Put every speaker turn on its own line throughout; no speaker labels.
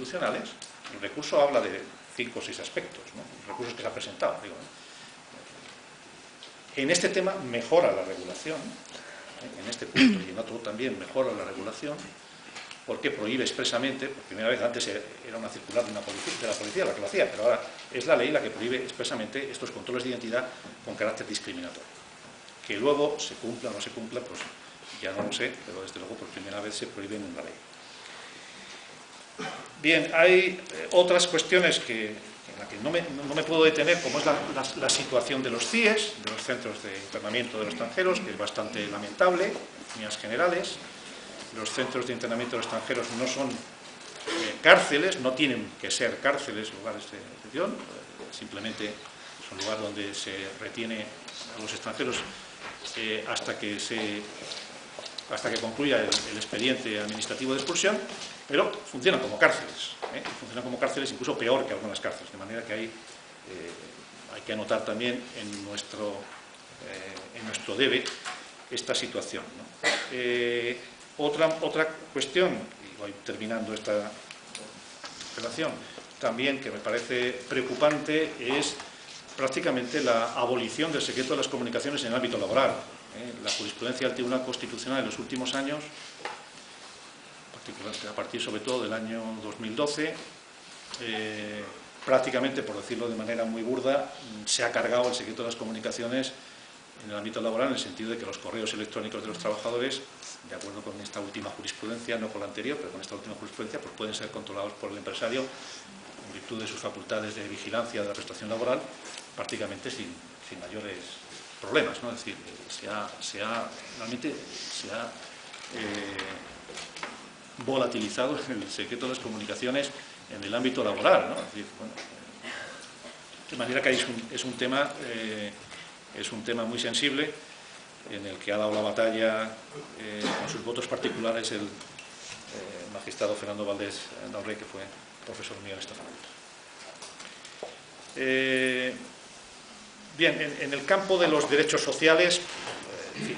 constitucionales, el recurso habla de 5 o 6 aspectos, ¿no? Los recursos que se ha presentado, digo, ¿no? En este tema mejora la regulación, en este punto y en otro también mejora la regulación, porque prohíbe expresamente, por primera vez, antes era una circular de la policía la que lo hacía, pero ahora es la ley la que prohíbe expresamente estos controles de identidad con carácter discriminatorio. Que luego se cumpla o no se cumpla, pues ya no lo sé, pero desde luego por primera vez se prohíben en la ley. Bien, hay otras cuestiones en las que no me puedo detener, como es la situación de los CIES, de los centros de internamiento de los extranjeros, que es bastante lamentable, en líneas generales. Los centros de internamiento de los extranjeros no son cárceles, no tienen que ser cárceles, lugares de detención, simplemente son lugares donde se retiene a los extranjeros hasta que concluya el expediente administrativo de expulsión, pero funcionan como cárceles, funcionan como cárceles incluso peor que algunas cárceles, de manera que hay que anotar también en nuestro debe esta situación, ¿no? Otra cuestión, y voy terminando esta relación, también que me parece preocupante es prácticamente la abolición del secreto de las comunicaciones en el ámbito laboral. La jurisprudencia del Tribunal Constitucional en los últimos años, a partir sobre todo del año 2012, prácticamente, por decirlo de manera muy burda, se ha cargado el secreto de las comunicaciones en el ámbito laboral, en el sentido de que los correos electrónicos de los trabajadores, de acuerdo con esta última jurisprudencia, no con la anterior, pero con esta última jurisprudencia, pues pueden ser controlados por el empresario en virtud de sus facultades de vigilancia de la prestación laboral, prácticamente sin mayores problemas, ¿no? Es decir, realmente se ha volatilizado el secreto de las comunicaciones en el ámbito laboral, ¿no? Es decir, bueno, de manera que es un tema muy sensible, en el que ha dado la batalla con sus votos particulares el magistrado Fernando Valdés Dauré, que fue profesor mío en esta facultad. Bien, en el campo de los derechos sociales, en fin,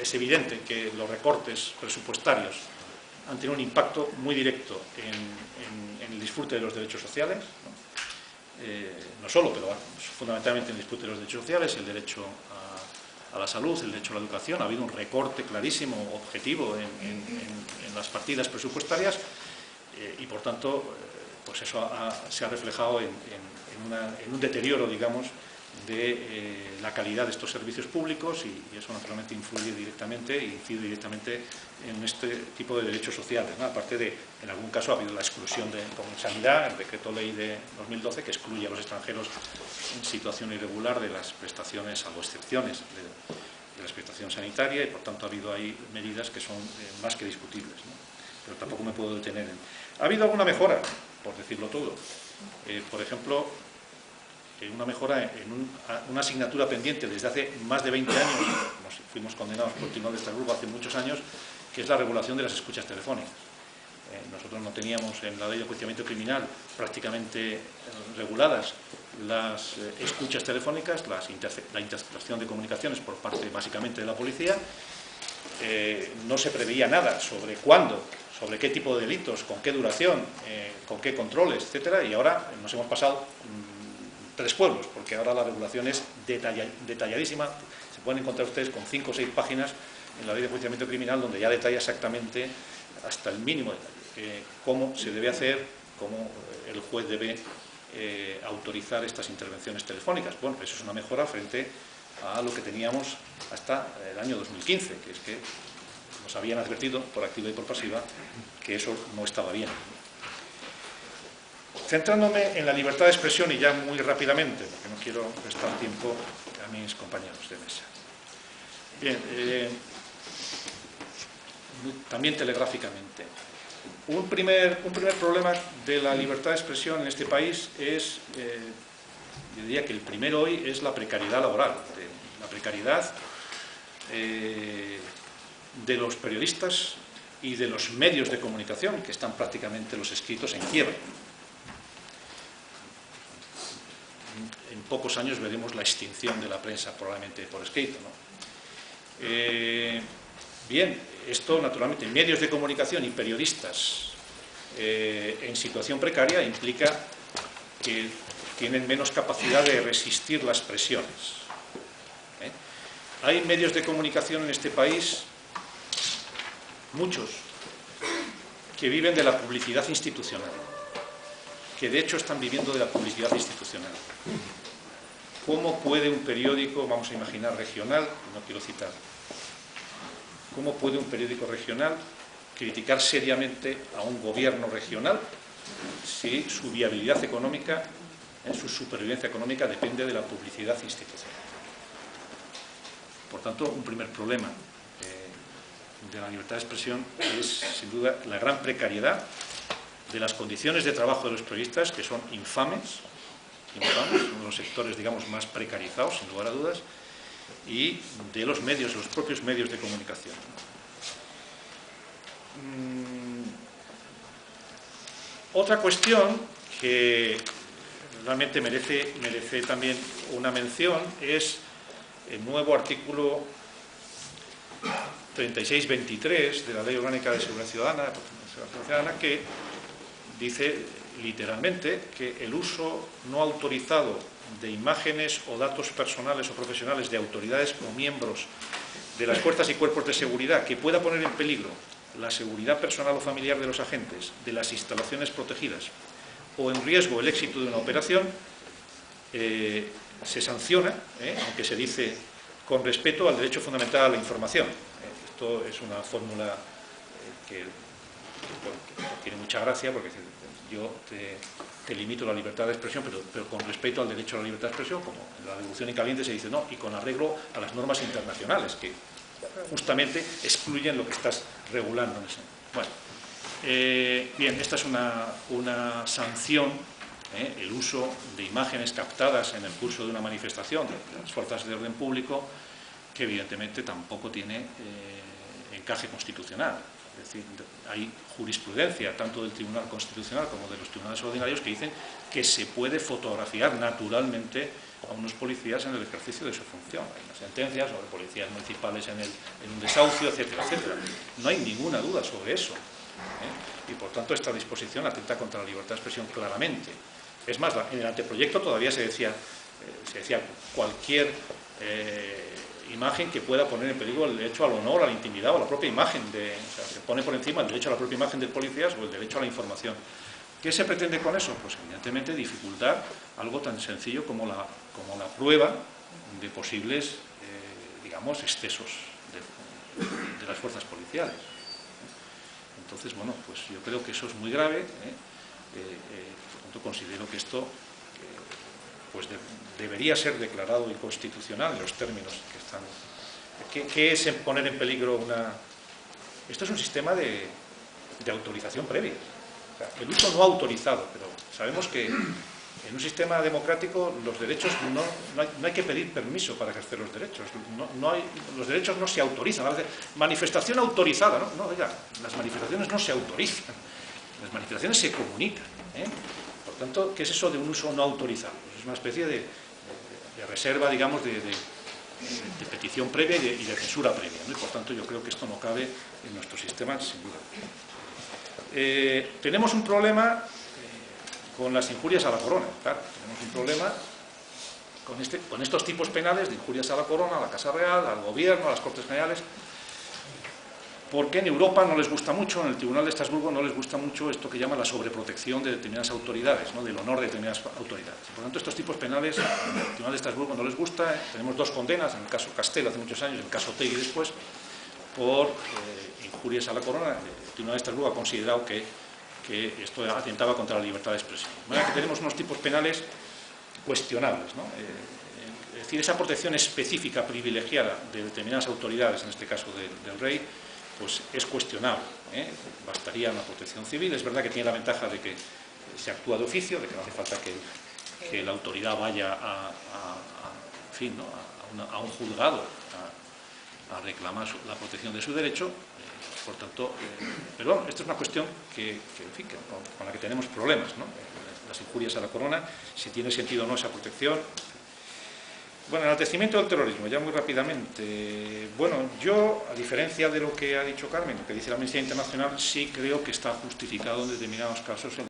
es evidente que los recortes presupuestarios han tenido un impacto muy directo en el disfrute de los derechos sociales, ¿no? No solo, pero fundamentalmente en el disfrute de los derechos sociales, el derecho a la salud, el derecho a la educación. Ha habido un recorte clarísimo, objetivo en las partidas presupuestarias y, por tanto, pues eso se ha reflejado en un deterioro, digamos, de la calidad de estos servicios públicos y eso naturalmente incide directamente en este tipo de derechos sociales, ¿no? Aparte de, en algún caso ha habido la exclusión como sanidad, el decreto ley de 2012 que excluye a los extranjeros en situación irregular de las prestaciones, salvo excepciones de la prestación sanitaria, y por tanto ha habido ahí medidas que son más que discutibles, ¿no? Pero tampoco me puedo detener ha habido alguna mejora, por decirlo todo. Por ejemplo, una mejora en una asignatura pendiente desde hace más de 20 años, fuimos condenados por el Tribunal de Estrasburgo hace muchos años, que es la regulación de las escuchas telefónicas. Nosotros no teníamos en la ley de enjuiciamiento criminal prácticamente reguladas las escuchas telefónicas, la interceptación de comunicaciones por parte básicamente de la policía. No se preveía nada sobre cuándo, sobre qué tipo de delitos, con qué duración, con qué controles, etcétera, y ahora nos hemos pasado 3 pueblos, porque ahora la regulación es detalladísima. Se pueden encontrar ustedes con 5 o 6 páginas en la ley de enjuiciamiento criminal donde ya detalla exactamente hasta el mínimo detalle cómo se debe hacer, cómo el juez debe autorizar estas intervenciones telefónicas. Bueno, eso es una mejora frente a lo que teníamos hasta el año 2015, que es que nos habían advertido por activa y por pasiva que eso no estaba bien. Centrándome en la libertad de expresión y ya muy rápidamente, porque no quiero restar tiempo a mis compañeros de mesa. Bien, también telegráficamente. Un primer problema de la libertad de expresión en este país es, yo diría que el primero hoy es la precariedad laboral, la precariedad de los periodistas y de los medios de comunicación, que están prácticamente los escritos en quiebra. En pocos años veremos la extinción de la prensa, probablemente por escrito, ¿no? Bien, esto naturalmente, medios de comunicación y periodistas en situación precaria implica que tienen menos capacidad de resistir las presiones. Hay medios de comunicación en este país, muchos, que viven de la publicidad institucional, que de hecho están viviendo de la publicidad institucional. ¿Cómo puede un periódico, vamos a imaginar regional, no quiero citar, cómo puede un periódico regional criticar seriamente a un gobierno regional si su viabilidad económica, su supervivencia económica depende de la publicidad institucional? Por tanto, un primer problema de la libertad de expresión es, sin duda, la gran precariedad de las condiciones de trabajo de los periodistas, que son infames, uno de los sectores, digamos, más precarizados, sin lugar a dudas, y de los medios, los propios medios de comunicación. Otra cuestión que realmente merece también una mención es el nuevo artículo 3623 de la Ley Orgánica de Seguridad Ciudadana, que dice literalmente que el uso no autorizado de imágenes o datos personales o profesionales de autoridades o miembros de las fuerzas y cuerpos de seguridad que pueda poner en peligro la seguridad personal o familiar de los agentes de las instalaciones protegidas o en riesgo el éxito de una operación, se sanciona, aunque se dice con respeto al derecho fundamental a la información. Esto es una fórmula que tiene mucha gracia, porque yo te limito la libertad de expresión, pero con respeto al derecho a la libertad de expresión, como en la Revolución en Caliente se dice, no, y con arreglo a las normas internacionales, que justamente excluyen lo que estás regulando. Bueno, bien, esta es una sanción, el uso de imágenes captadas en el curso de una manifestación de las fuerzas de orden público, que evidentemente tampoco tiene encaje constitucional. Es decir, hay jurisprudencia tanto del Tribunal Constitucional como de los tribunales ordinarios que dicen que se puede fotografiar naturalmente a unos policías en el ejercicio de su función. Hay unas sentencias sobre policías municipales en un desahucio, etcétera, etcétera. No hay ninguna duda sobre eso. Y por tanto esta disposición atenta contra la libertad de expresión claramente. Es más, en el anteproyecto todavía se decía cualquier imagen que pueda poner en peligro el derecho al honor, a la intimidad o a la propia imagen, o sea, se pone por encima el derecho a la propia imagen del policía o el derecho a la información. ¿Qué se pretende con eso? Pues evidentemente dificultar algo tan sencillo como la prueba de posibles, digamos, excesos de las fuerzas policiales. Entonces, bueno, pues yo creo que eso es muy grave, por tanto considero que esto pues debería ser declarado inconstitucional en los términos que están. ¿Qué es poner en peligro una...? Esto es un sistema de autorización previa. O sea, el uso no autorizado, pero sabemos que en un sistema democrático los derechos no hay que pedir permiso para ejercer los derechos. Los derechos no se autorizan. Manifestación autorizada, ¿no? No, oiga, las manifestaciones no se autorizan. Las manifestaciones se comunican. Por tanto, ¿qué es eso de un uso no autorizado? Pues es una especie de reserva, digamos, de petición previa y de censura previa, ¿no? Y por tanto yo creo que esto no cabe en nuestro sistema, sin duda. Tenemos un problema con las injurias a la corona. Claro, tenemos un problema con estos tipos penales de injurias a la corona, a la Casa Real, al gobierno, a las Cortes Generales, porque en Europa no les gusta mucho, en el Tribunal de Estrasburgo no les gusta mucho esto que llama la sobreprotección de determinadas autoridades, ¿no? Del honor de determinadas autoridades. Por lo tanto, estos tipos penales, en el Tribunal de Estrasburgo no les gusta. Tenemos dos condenas, en el caso Castel hace muchos años, en el caso Otegi después, por injurias a la corona. El Tribunal de Estrasburgo ha considerado que esto atentaba contra la libertad de expresión. De manera que tenemos unos tipos penales cuestionables, ¿no? Es decir, esa protección específica, privilegiada de determinadas autoridades, en este caso del rey, pues es cuestionable. Bastaría una protección civil. Es verdad que tiene la ventaja de que se actúa de oficio, de que no hace falta que la autoridad vaya en fin, ¿no? a un juzgado a reclamar la protección de su derecho. Por tanto, pero bueno, esto es una cuestión en fin, con la que tenemos problemas, ¿no? Las injurias a la corona, si tiene sentido o no esa protección. Bueno, el enaltecimiento del terrorismo, ya muy rápidamente. Bueno, yo, a diferencia de lo que ha dicho Carmen, lo que dice la Amnistía Internacional, sí creo que está justificado en determinados casos